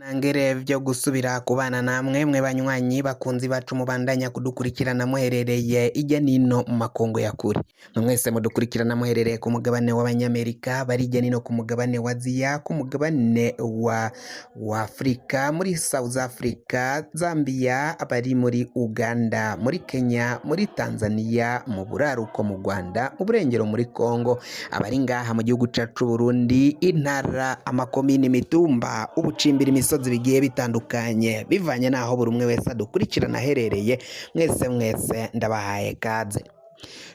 Nangere vyo gusubira kubana namwe mwe banywanyi bakunzi bacu mubandanya kudukurikirana muherereye ijya nino mu makongo ya kure. Mwese mudukurikirana muherereye ku mugabane w'abanyamerika, bari ijya nino ku mugabane wa Aziya, ku mugabane wa Afrika, muri South Africa, Zambia, abari muri Uganda, muri Kenya, muri Tanzania, mu buraruko mu Rwanda, mu burengero muri Kongo, abari ngaha mu gihugu cacu Burundi, intara, amakomini, imitumba, ubucimbira, imisozi bigiye bitandukanye bivanye naho buri umwe wese adukurikirana aherereye. Mwese ndabahaye kaze.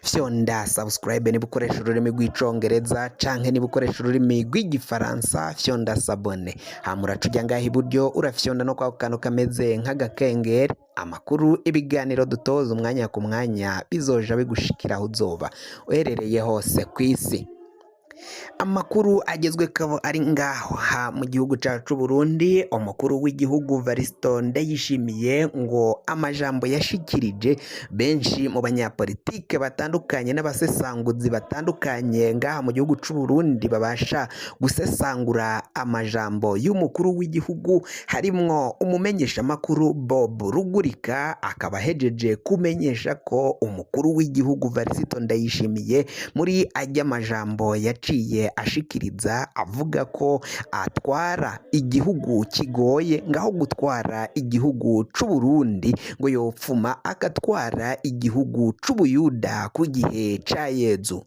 Fyonda subscribe niba ukoresha ururimi rw'icongereza canke niba ukoresha ururimi rw'igifaransa, fyonda sabone. Hamura tujya ngaho iburyo urafyonda no kwa kantu kameze nk'agakengeri, amakuru, ibiganiro dutoza umwanya ku mwanya bizoja bigushikira aho uzoba uherereye hose ku isi. Amakuru agezwe kabo ari ngaho mu gihugu cacu Burundi. Umukuru w'igihugu Variston Ndayishimiye ngo amajambo yashikirije benshi mu banyapolitike batandukanye n'abasesanguzi batandukanye ngaha mu gihugu c'u Burundi babasha gusesangura amajambo y'umukuru w'igihugu, harimwo umumenyesha makuru Bob Rugurika akaba hejeje kumenyesha ko umukuru w'igihugu Variston Ndayishimiye muri ajya majambo yaciye ashikiriza avuga ko atwara igihugu kigoye, ngaho gutwara igihugu c'u Burundi ngo yopfuma agatwara igihugu c'Ubuyuda ku gihe ca Yezu.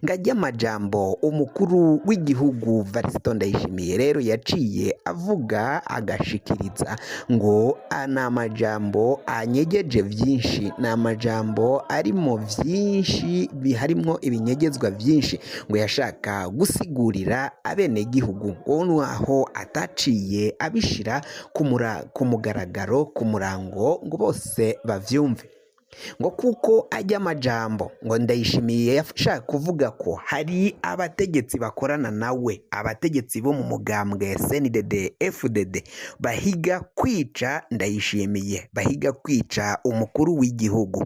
Ngajya amajambo umukuru w'igihugu Variston Ndayishimiye rero yaciye avuga agashikiriza ngo ana majambo anyegeje vyinshi, na majambo arimo vyinshi biharimo ibinyegezwa vyinshi, ngo yashaka gusigurira abene gihugu ngo aho ataciye abishira ku mugaragaro, ku murango ngo bose bavyumve. Ngo kuko ajya amajambo ngo Ndayishimiye yashaka kuvuga ko hari abategetsi bakorana nawe, abategetsi bo mu mugambwe CNDD FDD bahiga kwica Ndayishimiye, bahiga kwica umukuru w'igihugu.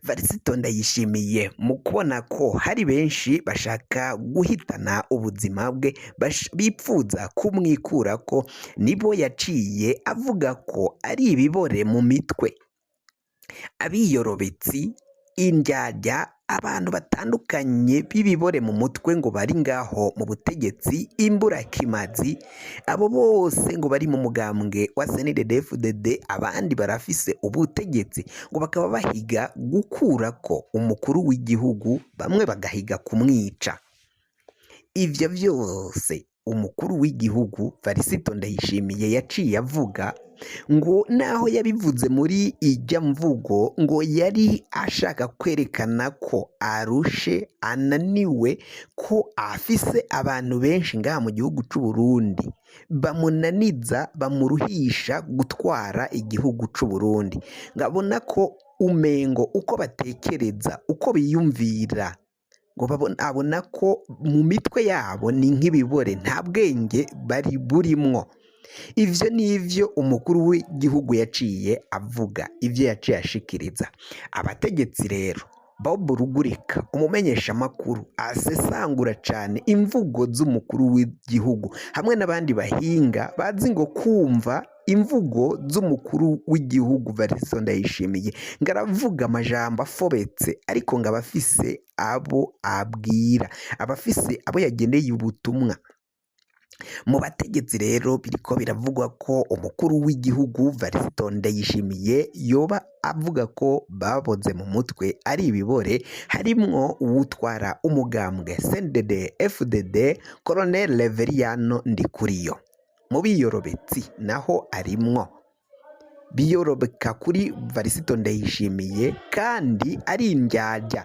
Variston Ndayishimiye mu kubona ko hari benshi bashaka guhitana ubuzima bwe, bipfuza kumwikura ko, nibo yaciye avuga ko ari ibibore mu mitwe, abiyorobetsi, indyarya, abantu batandukanye b'ibibore mu mutwe ngo bari ngaho mu butegetsi, imburakimazi, abo bose ngo bari mu mugambwe wa CNDD FDD, abandi barafise ubutegetsi ngo bakaba bahiga gukura ko umukuru w'igihugu, bamwe bagahiga kumwica. Ivyo vyose umukuru w'igihugu Variston Ndayishimiye yaciye avuga ngo naho yabivuze muri ijya mvugo ngo yari ashaka kwerekana ko arushe, ananiwe, ko afise abantu benshi ngaha mu gihugu c'u Burundi bamunaniza, bamuruhisha gutwara igihugu c'u Burundi. Ngabona ko umengo uko batekereza, uko biyumvira, ngo abona ko mu mitwe yabo ni nk'ibibore, nta bwenge bari burimwo. Ivyo nivyo umukuru w'igihugu yaciye avuga, ivyo yaciye ashikiriza. Abategetsi rero, Bob Rugurika umumenyesha makuru asesangura cane imvugo z'umukuru w'igihugu, hamwe n'abandi bahinga bazi ngo kumva imvugo z'umukuru w'igihugu Variston Ndayishimiye, ngaravuga amajambo afobetse, ariko ngo abafise abo abwira, abafise abo yageneye ubutumwa. Mu bategetsi rero biriko biravugwa ko umukuru w'igihugu Variston Ndayishimiye yoba avuga ko baboze mu mutwe ari ibibore, harimwo uwutwara umugambwe CNDD FDD Colonel Reveriyano Ndikuriyo. Mu biyorobetsi naho arimwo, biyorobeka kuri Variston Ndayishimiye kandi ari indyarya,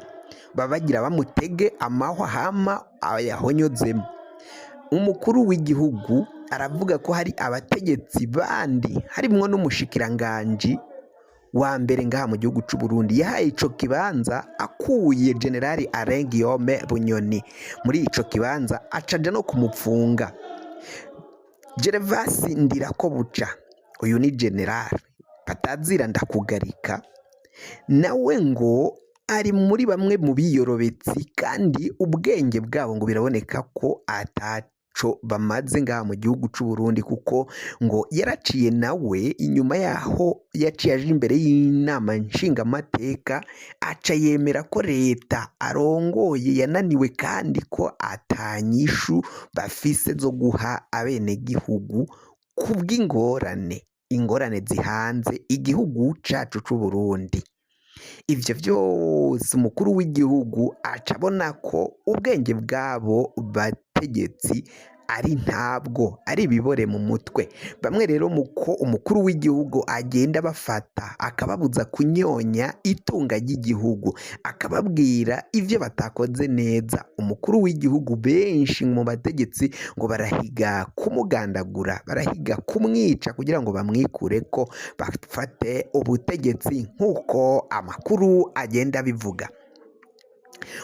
babagira bamutege amahwa hama ayahonyozemo. Umukuru w'igihugu aravuga ko hari abategetsi bandi, harimwo n'umushikiranganji wa mbere ngaha mu gihugu c'u Burundi yahaye ico kibanza akuye Generali Alain Guillaume Bunyoni muri ico kibanza, acaja no kumupfunga. Gervasi Ndirakobuca, uyu ni generali batazira ndakugarika, nawe ngo ari muri bamwe mu biyorobetsi, kandi ubwenge bwabo ngo biraboneka ko ataco bamaze ngaha mu gihugu c'u Burundi kuko ngo yaraciye nawe inyuma yaho yaciye aje imbere y'inama nshingamateka aca yemera ko leta arongoye yananiwe kandi ko atanyishu bafise zo guha abenegihugu ingorane zihanze igihugu cacu c'u Burundi. Ivyo vyose umukuru w'igihugu aca abona ko ubwenge bwabo bategetsi ari ibibore mu mutwe. Bamwe rero muko umukuru w'igihugu agenda bafata akababuza kunyonya itunga ry'igihugu, akababwira ivyo batakoze neza. Umukuru w'igihugu benshi mu bategetsi ngo barahiga kumugandagura, barahiga kumwica kugira ngo bamwikureko bafate ubutegetsi nk'uko amakuru agenda abivuga.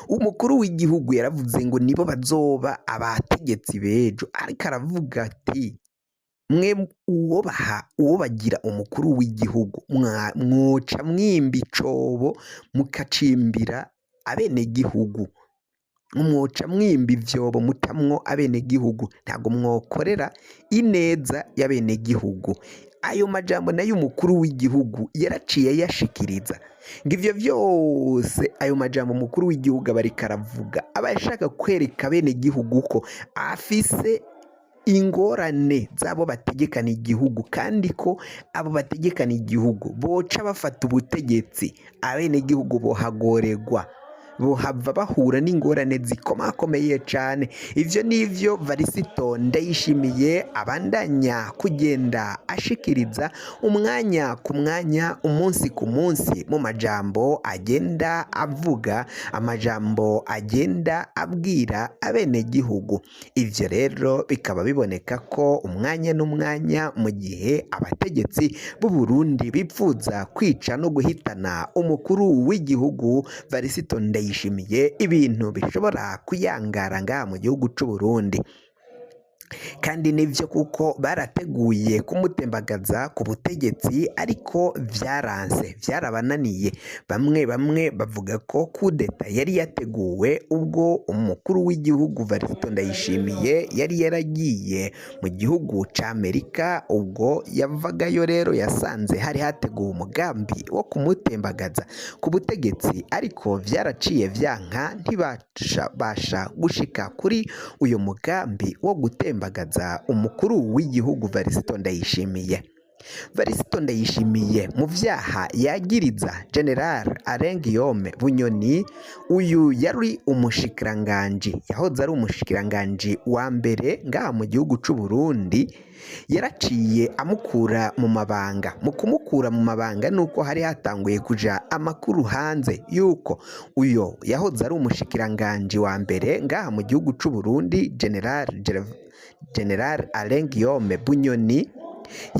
Umukuru w'igihugu yaravuze ngo nibo bazoba abategetsi b'ejo, ariko aravuga ati mwe uwo bagira umukuru w'igihugu mwoca mwimba icobo mukacimbira abenegihugu, mwoca mwimba ivyobo mutamwo abenegihugu, ntabwo mwokorera ineza y'abenegihugu. Ayo majambo nayo umukuru w'igihugu yaraciye yashikiriza ngo ivyo vyose ayo majambo umukuru w'igihugu aba ariko aravuga aba ashaka kwereka abenegihugu ko afise ingorane z'abo bategekana igihugu, kandi ko abo bategekana igihugu boca bafata ubutegetsi abenegihugu bohagorerwa, bohava bahura n'ingorane zikomakomeye cane. Ivyo nivyo Varisito Ndayishimiye abandanya kugenda ashikiriza umwanya ku mwanya, umunsi ku munsi, mu majambo agenda avuga, amajambo agenda abwira abenegihugu. Ivyo rero bikaba biboneka ko umwanya n'umwanya mu gihe abategetsi b'u Burundi bipfuza kwica no guhitana umukuru w'igihugu Varisito Ndayishimiye, ibintu bishobora kuyangara ngaha mu gihugu c'u Burundi. Kandi nivyo kuko barateguye kumutembagaza ku butegetsi ariko vyarabananiye. Bamwe bavuga ko kudeta yari yateguwe ubwo umukuru w'igihugu Varisito Ndayishimiye yari yaragiye mu gihugu c'Amerika. Ubwo yavagayo rero yasanze hari hateguwe umugambi wo kumutembagaza ku butegetsi, ariko vyaraciye vyanka, ntibasha gushika kuri uyu mugambi wo gutembagaza umukuru w'igihugu Varisito Ndayishimiye. Varisito Ndayishimiye mu vyaha yagiriza General Alain Guillaume Bunyoni, uyu yari umushikiranganji, yahoze ari umushikiranganji wa mbere ngaha mu gihugu c'u Burundi, yaraciye amukura mu mabanga. Mu kumukura mu mabanga nuko hari hatanguye kuja amakuru hanze yuko uyo yahoze ari umushikiranganji wa mbere ngaha mu gihugu c'u Burundi, General Alain Guillaume Bunyoni,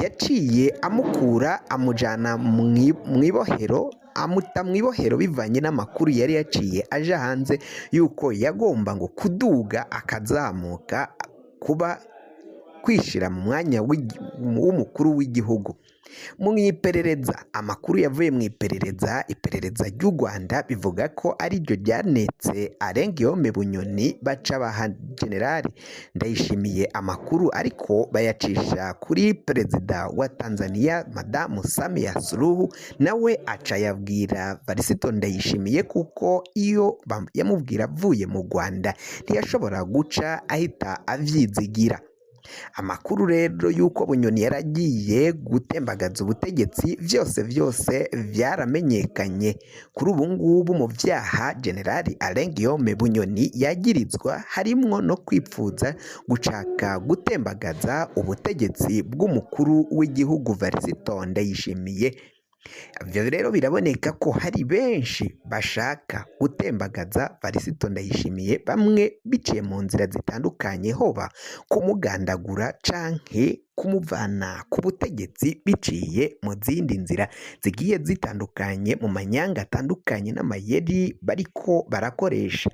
yaciye amukura amujana mw'ibohero, amuta mw'ibohero bivanye n'amakuru yari yaciye aja hanze yuko yagomba ngo kuduga akazamuka kuba kwishira mu mwanya w'umukuru w'igihugu. Mu iperereza, amakuru yavuye mu iperereza ry'u Rwanda bivuga ko ariryo ryanetse Alain Guillaume Bunyoni, baca baha General Ndayishimiye amakuru ariko bayacisha kuri perezida wa Tanzania Madamu Samia Suluhu, nawe aca yabwira Varisito Ndayishimiye kuko iyo yamubwira avuye mu Rwanda ntiyashobora guca ahita avyizigira. Amakuru rero yuko Bunyoni yaragiye gutembagaza ubutegetsi vyose vyaramenyekanye. Kuri ubu ngubu mu vyaha General Alain Guillaume Bunyoni yagirizwa harimwo no kwipfuza gushaka gutembagaza ubutegetsi bw'umukuru w'igihugu Varisito Ndayishimiye. Ivyo rero biraboneka ko hari benshi bashaka gutembagaza Varisito Ndayishimiye, bamwe biciye mu nzira zitandukanye, hoba kumugandagura canke kumuvana ku butegetsi biciye mu zindi nzira zigiye zitandukanye, mu manyanga atandukanye n'amayeri bariko barakoresha.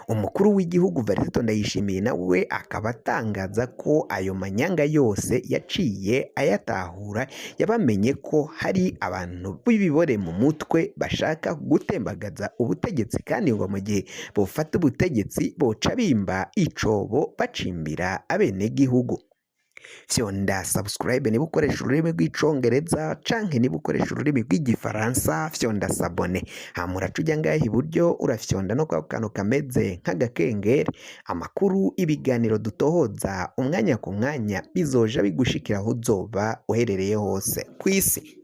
umukuru w'igihugu Varisito Ndayishimiye nawe akaba atangaza ko ayo manyanga yose yaciye ayatahura, yabamenye ko hari abantu b'ibibore mu mutwe bashaka gutembagaza ubutegetsi, kandi ngo mu gihe bofata ubutegetsi boca bimba icobo bacimbira abenegihugu. Fyonda subscribe niba ukoresha ururimi rw'icongereza canke niba ukoresha ururimi rw'igifaransa, fyonda sabone, hamura ujya ngaha iburyo urafyonda no kwa kantu kameze nk'agakengeri, amakuru ibiganiro dutohoza umwanya ku mwanya bizoja bigushikira aho uzoba uherereye hose ku isi.